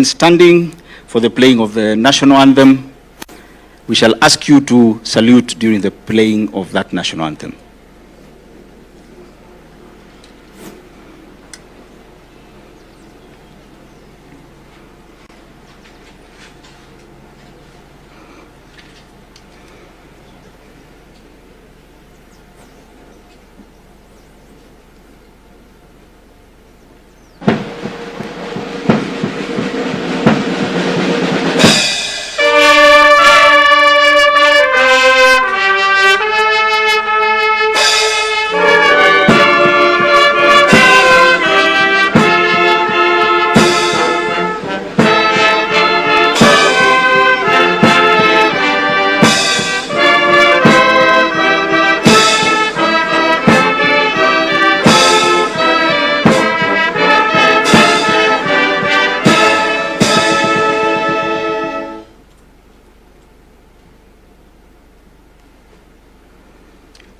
Standing for the playing of the national anthem, we shall ask you to salute during the playing of that national anthem.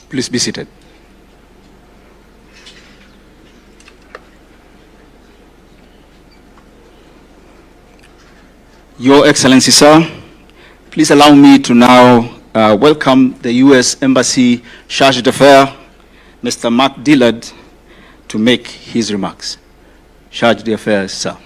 Please be seated. Your Excellency, sir, please allow me to now welcome the U.S. Embassy Charge d'Affaires, Mr. Mark Dillard, to make his remarks. Charge d'Affaires, sir.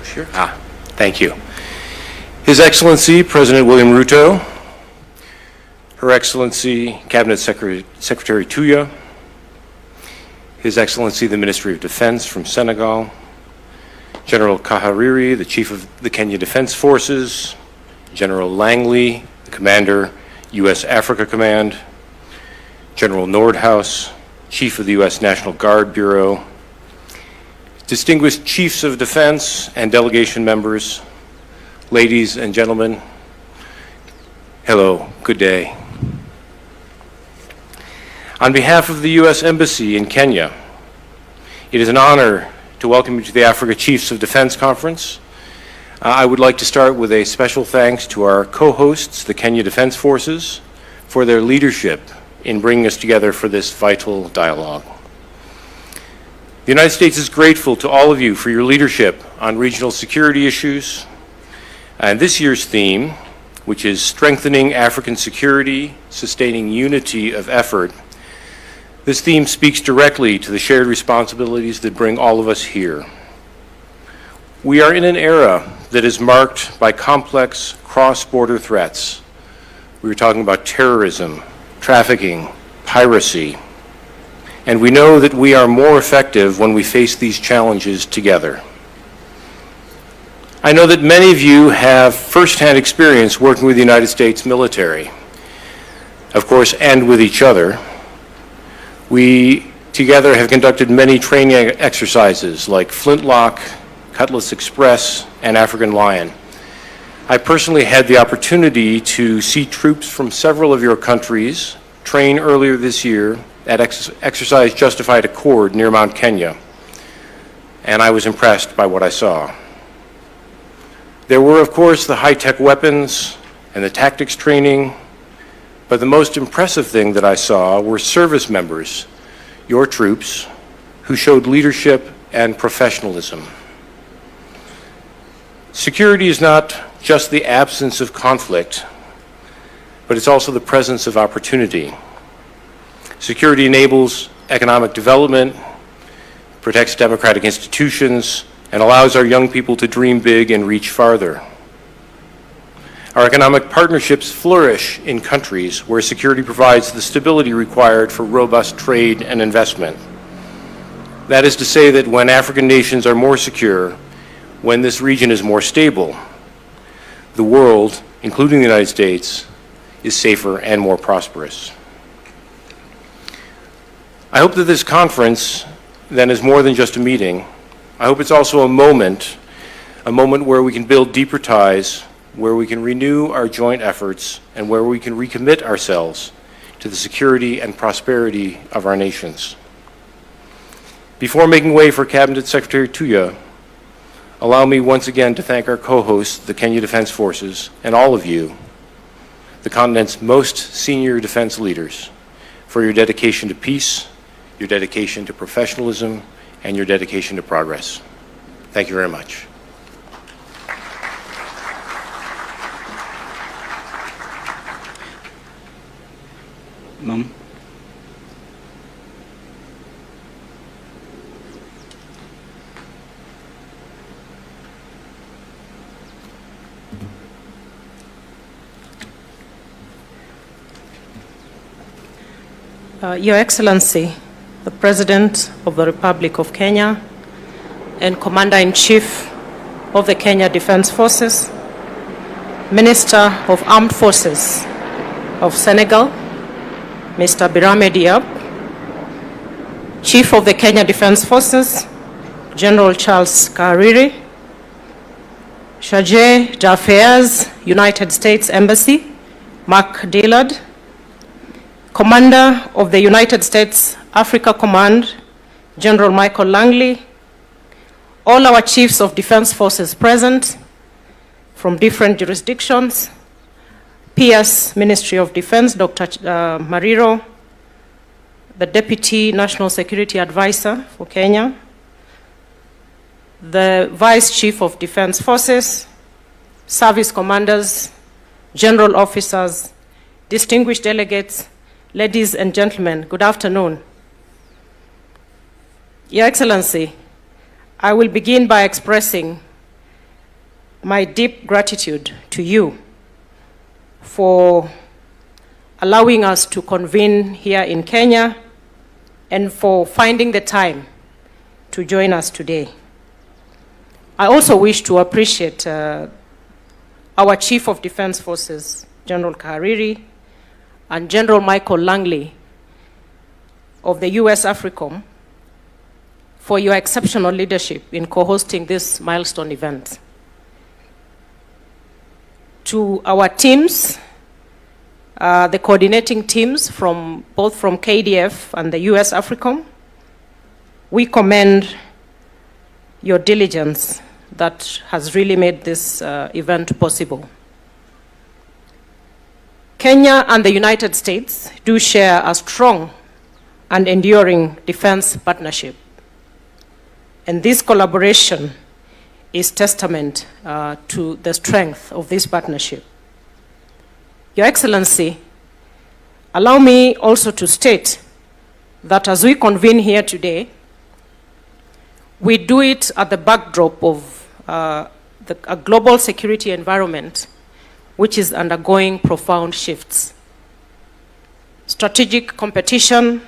Sure. Thank you. His Excellency President William Ruto, Her Excellency Cabinet Secretary Tuya, His Excellency the Ministry of Defense from Senegal, General Kahariri, the Chief of the Kenya Defense Forces, General Langley, the Commander, U.S. Africa Command, General Nordhaus, Chief of the U.S. National Guard Bureau, distinguished Chiefs of Defense and delegation members, ladies and gentlemen, hello, good day. On behalf of the U.S. Embassy in Kenya, it is an honor to welcome you to the Africa Chiefs of Defense Conference. I would like to start with a special thanks to our co-hosts, the Kenya Defense Forces, for their leadership in bringing us together for this vital dialogue. The United States is grateful to all of you for your leadership on regional security issues. And this year's theme, which is strengthening African security, sustaining unity of effort, this theme speaks directly to the shared responsibilities that bring all of us here. We are in an era that is marked by complex cross-border threats. We were talking about terrorism, trafficking, piracy, and we know that we are more effective when we face these challenges together. I know that many of you have firsthand experience working with the United States military, of course, and with each other. We together have conducted many training exercises like Flintlock, Cutlass Express, and African Lion. I personally had the opportunity to see troops from several of your countries train earlier this year at Exercise Justified Accord near Mount Kenya, and I was impressed by what I saw. There were, of course, the high-tech weapons and the tactics training, but the most impressive thing that I saw were service members, your troops, who showed leadership and professionalism. Security is not just the absence of conflict, but it's also the presence of opportunity. Security enables economic development, protects democratic institutions, and allows our young people to dream big and reach farther. Our economic partnerships flourish in countries where security provides the stability required for robust trade and investment. That is to say that when African nations are more secure, when this region is more stable, the world, including the United States, is safer and more prosperous. I hope that this conference then is more than just a meeting. I hope it's also a moment where we can build deeper ties, where we can renew our joint efforts, and where we can recommit ourselves to the security and prosperity of our nations. Before making way for Cabinet Secretary Tuya, allow me once again to thank our co-hosts, the Kenya Defense Forces, and all of you, the continent's most senior defense leaders, for your dedication to peace, your dedication to professionalism, and your dedication to progress. Thank you very much. Ma'am. Your Excellency, the President of the Republic of Kenya and Commander-in-Chief of the Kenya Defense Forces, Minister of Armed Forces of Senegal, Mr. Birame Diop, Chief of the Kenya Defense Forces, General Charles Kariri, Chargé d'Affaires, United States Embassy, Mark Dillard, Commander of the United States Africa Command, General Michael Langley, all our chiefs of defense forces present from different jurisdictions, PS Ministry of Defense, Dr. Mariro, the Deputy National Security Advisor for Kenya, the Vice Chief of Defense Forces, service commanders, general officers, distinguished delegates, ladies and gentlemen, good afternoon. Your Excellency, I will begin by expressing my deep gratitude to you for allowing us to convene here in Kenya and for finding the time to join us today. I also wish to appreciate our Chief of Defense Forces, General Kariri, and General Michael Langley of the US AFRICOM for your exceptional leadership in co-hosting this milestone event. To our teams, the coordinating teams both from KDF and the US AFRICOM, we commend your diligence that has really made this event possible. Kenya and the United States do share a strong and enduring defense partnership. And this collaboration is testament to the strength of this partnership. Your Excellency, allow me also to state that as we convene here today, we do it at the backdrop of a global security environment which is undergoing profound shifts. Strategic competition,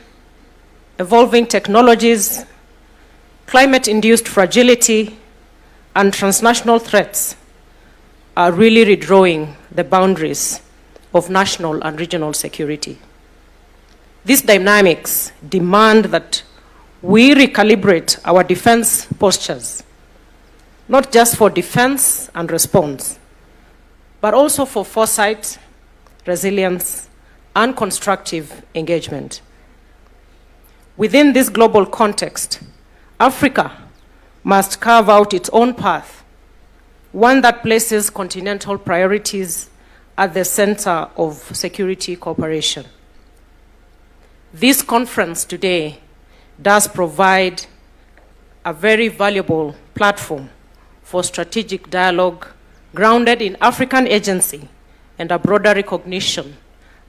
evolving technologies, climate-induced fragility, and transnational threats are really redrawing the boundaries of national and regional security. These dynamics demand that we recalibrate our defense postures, not just for defense and response, but also for foresight, resilience, and constructive engagement. Within this global context, Africa must carve out its own path, one that places continental priorities at the center of security cooperation. This conference today does provide a very valuable platform for strategic dialogue grounded in African agency and a broader recognition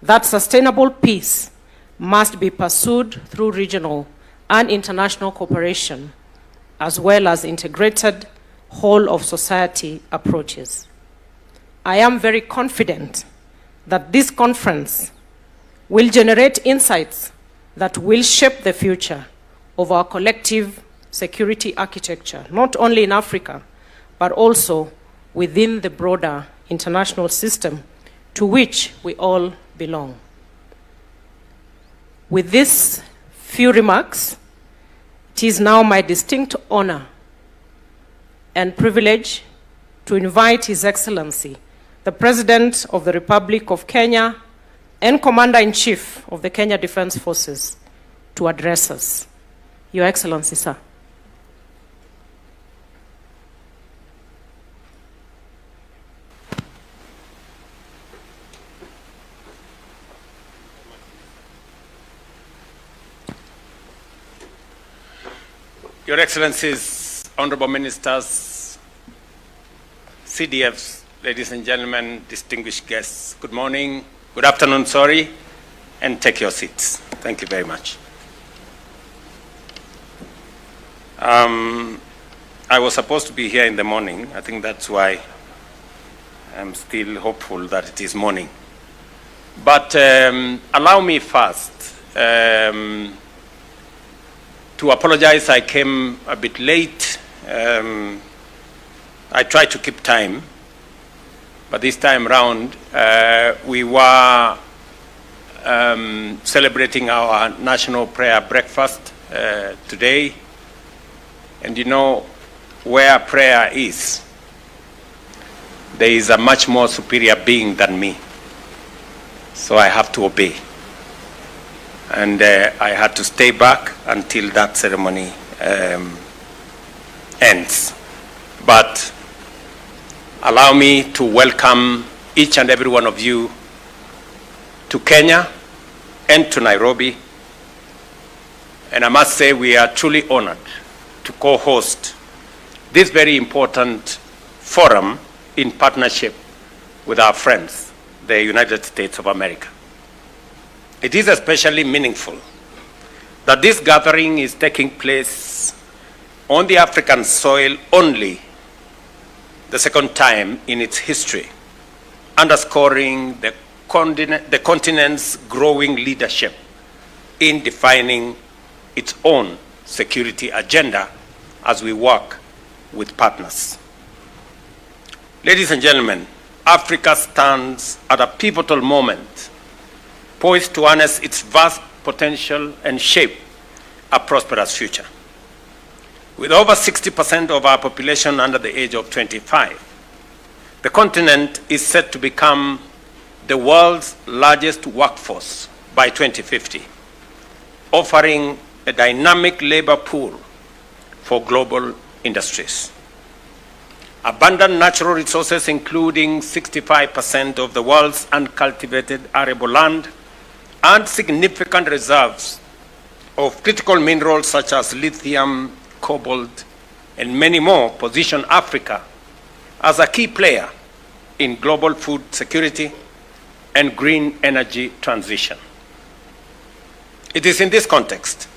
that sustainable peace must be pursued through regional and international cooperation, as well as integrated whole-of-society approaches. I am very confident that this conference will generate insights that will shape the future of our collective security architecture, not only in Africa, but also within the broader international system to which we all belong. With these few remarks, It is now my distinct honor and privilege to invite His Excellency, the President of the Republic of Kenya and Commander-in-Chief of the Kenya Defense Forces, to address us. Your Excellency, sir. Your Excellencies, Honorable Ministers, CDFs, ladies and gentlemen, distinguished guests, good morning, good afternoon, sorry, and take your seats. Thank you very much. I was supposed to be here in the morning. I think that's why I'm still hopeful that it is morning. But allow me first to apologize. I came a bit late. I tried to keep time, but this time round we were celebrating our national prayer breakfast today. And you know, where prayer is, there is a much more superior being than me. So I have to obey. And I had to stay back until that ceremony ends. But allow me to welcome each and every one of you to Kenya and to Nairobi. And I must say we are truly honored to co-host this very important forum in partnership with our friends, the United States of America. It is especially meaningful that this gathering is taking place on the African soil only the second time in its history, underscoring the continent's growing leadership in defining its own security agenda as we work with partners. Ladies and gentlemen, Africa stands at a pivotal moment, poised to harness its vast potential and shape a prosperous future. With over 60% of our population under the age of 25, the continent is set to become the world's largest workforce by 2050, offering a dynamic labor pool for global industries. Abundant natural resources, including 65% of the world's uncultivated arable land, and significant reserves of critical minerals such as lithium, cobalt, and many more, position Africa as a key player in global food security and green energy transition. It is in this context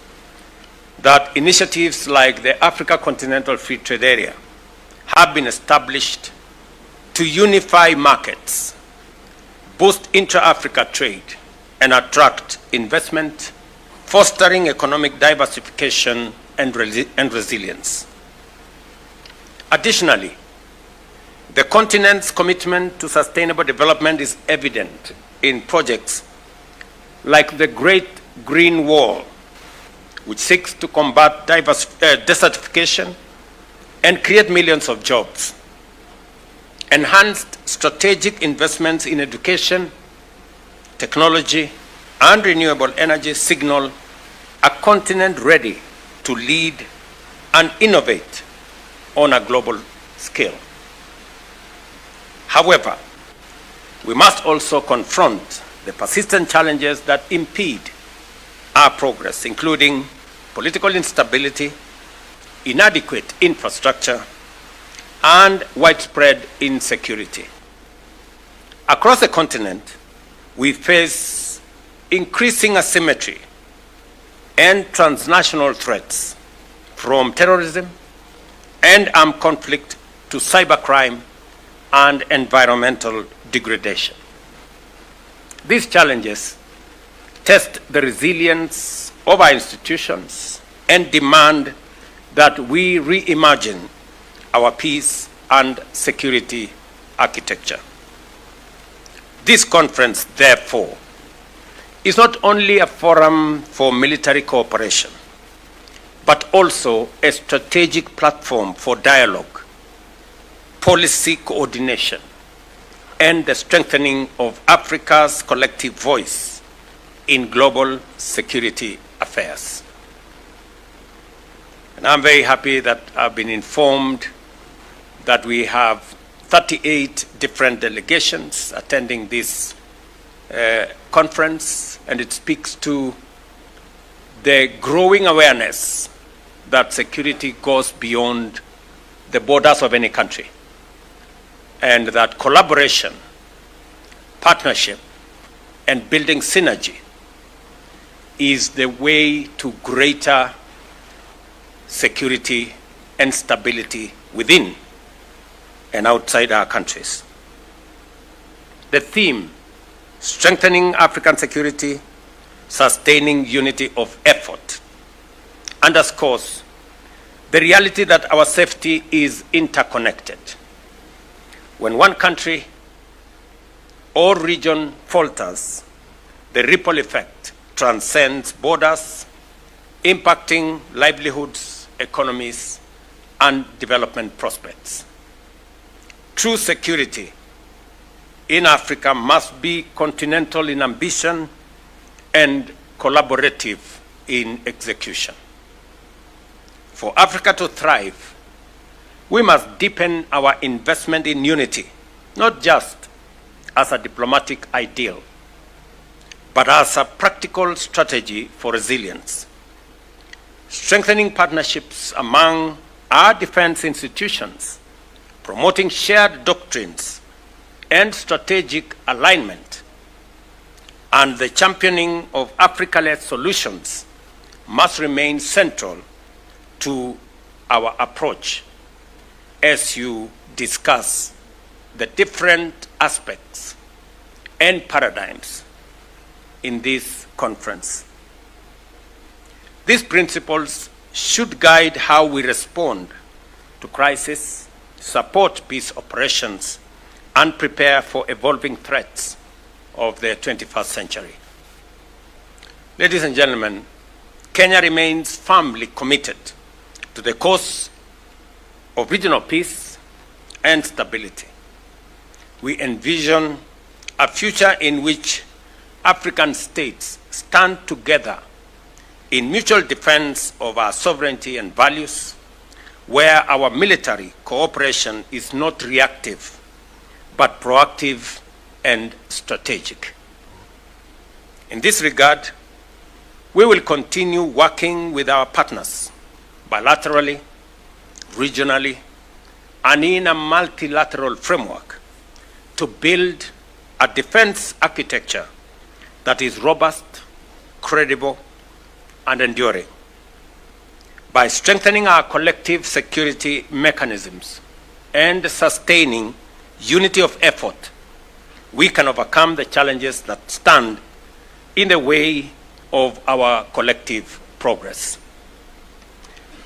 that initiatives like the Africa Continental Free Trade Area have been established to unify markets, boost intra-Africa trade, and attract investment, fostering economic diversification and resilience. Additionally, the continent's commitment to sustainable development is evident in projects like the Great Green Wall, which seeks to combat desertification and create millions of jobs. Enhanced strategic investments in education, technology, and renewable energy signal a continent ready to lead and innovate on a global scale. However, we must also confront the persistent challenges that impede our progress, including political instability, inadequate infrastructure, and widespread insecurity. Across the continent, we face increasing asymmetry and transnational threats, from terrorism and armed conflict to cybercrime and environmental degradation. These challenges test the resilience of our institutions and demand that we reimagine our peace and security architecture. This conference, therefore, is not only a forum for military cooperation, but also a strategic platform for dialogue, policy coordination, and the strengthening of Africa's collective voice in global security affairs. And I'm very happy that I've been informed that we have 38 different delegations attending this conference, and it speaks to the growing awareness that security goes beyond the borders of any country, and that collaboration, partnership, and building synergy is the way to greater security and stability within and outside our countries. The theme, strengthening African security, sustaining unity of effort, underscores the reality that our safety is interconnected. When one country or region falters, the ripple effect transcends borders, impacting livelihoods, economies, and development prospects. True security in Africa must be continental in ambition and collaborative in execution. For Africa to thrive, we must deepen our investment in unity, not just as a diplomatic ideal, but as a practical strategy for resilience. Strengthening partnerships among our defense institutions, promoting shared doctrines and strategic alignment, and the championing of Africa-led solutions must remain central to our approach as you discuss the different aspects and paradigms in this conference. These principles should guide how we respond to crisis, support peace operations, and prepare for evolving threats of the 21st century. Ladies and gentlemen, Kenya remains firmly committed to the cause of regional peace and stability. We envision a future in which African states stand together in mutual defense of our sovereignty and values, where our military cooperation is not reactive, but proactive and strategic. In this regard, we will continue working with our partners bilaterally, regionally, and in a multilateral framework to build a defense architecture that is robust, credible, and enduring. By strengthening our collective security mechanisms and sustaining unity of effort, we can overcome the challenges that stand in the way of our collective progress.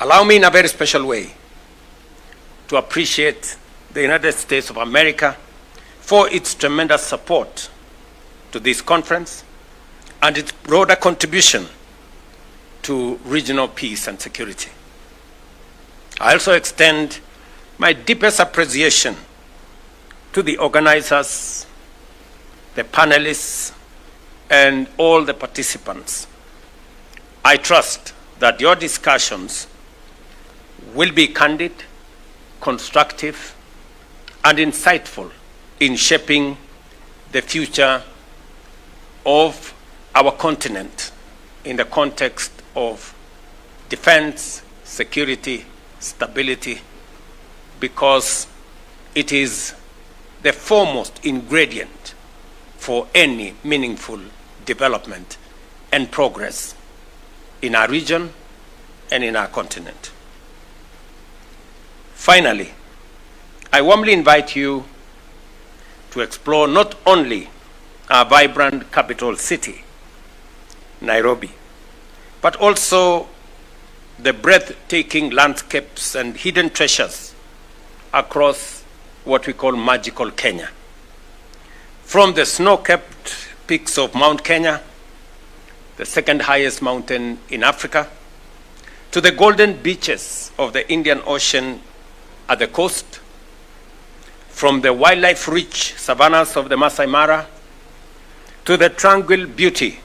Allow me in a very special way to appreciate the United States of America for its tremendous support to this conference and its broader contribution to regional peace and security. I also extend my deepest appreciation to the organizers, the panelists, and all the participants. I trust that your discussions will be candid, constructive, and insightful in shaping the future of our continent in the context of defense, security, stability, because it is the foremost ingredient for any meaningful development and progress in our region and in our continent. Finally, I warmly invite you to explore not only our vibrant capital city, Nairobi, but also the breathtaking landscapes and hidden treasures across what we call magical Kenya. From the snow-capped peaks of Mount Kenya, the second highest mountain in Africa, to the golden beaches of the Indian Ocean at the coast, from the wildlife-rich savannas of the Masai Mara to the tranquil beauty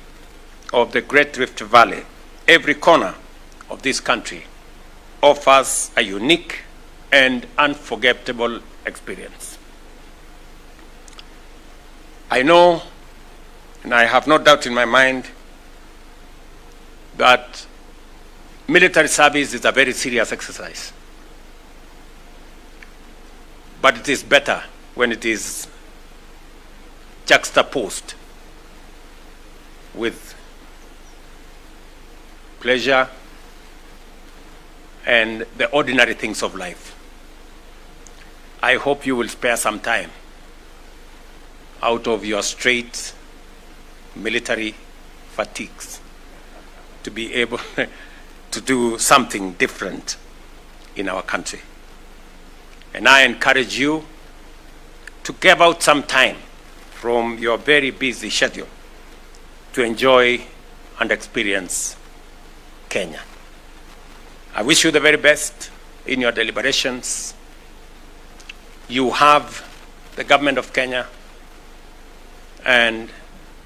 of the Great Rift Valley, every corner of this country offers a unique and unforgettable experience. I know, and I have no doubt in my mind, that military service is a very serious exercise. But it is better when it is juxtaposed with pleasure and the ordinary things of life. I hope you will spare some time out of your straight military fatigues to be able to do something different in our country. And I encourage you to give out some time from your very busy schedule to enjoy and experience Kenya. I wish you the very best in your deliberations. You have the government of Kenya, and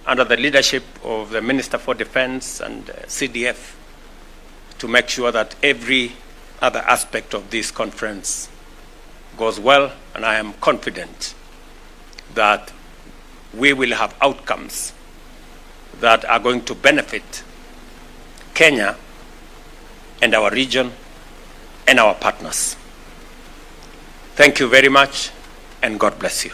under the leadership of the Minister for Defense and CDF, to make sure that every other aspect of this conference goes well, and I am confident that we will have outcomes that are going to benefit Kenya and our region and our partners. Thank you very much, and God bless you.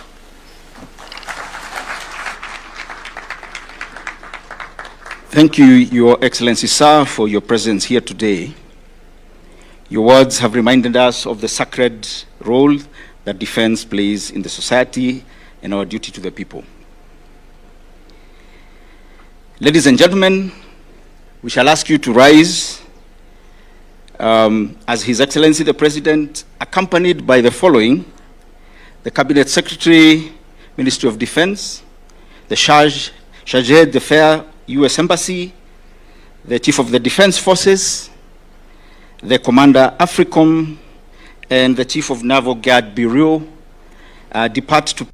Thank you, Your Excellency, sir, for your presence here today. Your words have reminded us of the sacred role that defense plays in the society and our duty to the people. Ladies and gentlemen, we shall ask you to rise as His Excellency the President, accompanied by the following: the Cabinet Secretary, Ministry of Defense, the Charge d'Affaires, US Embassy, the Chief of the Defense Forces, the Commander AFRICOM, and the Chief of Naval Guard Bureau depart to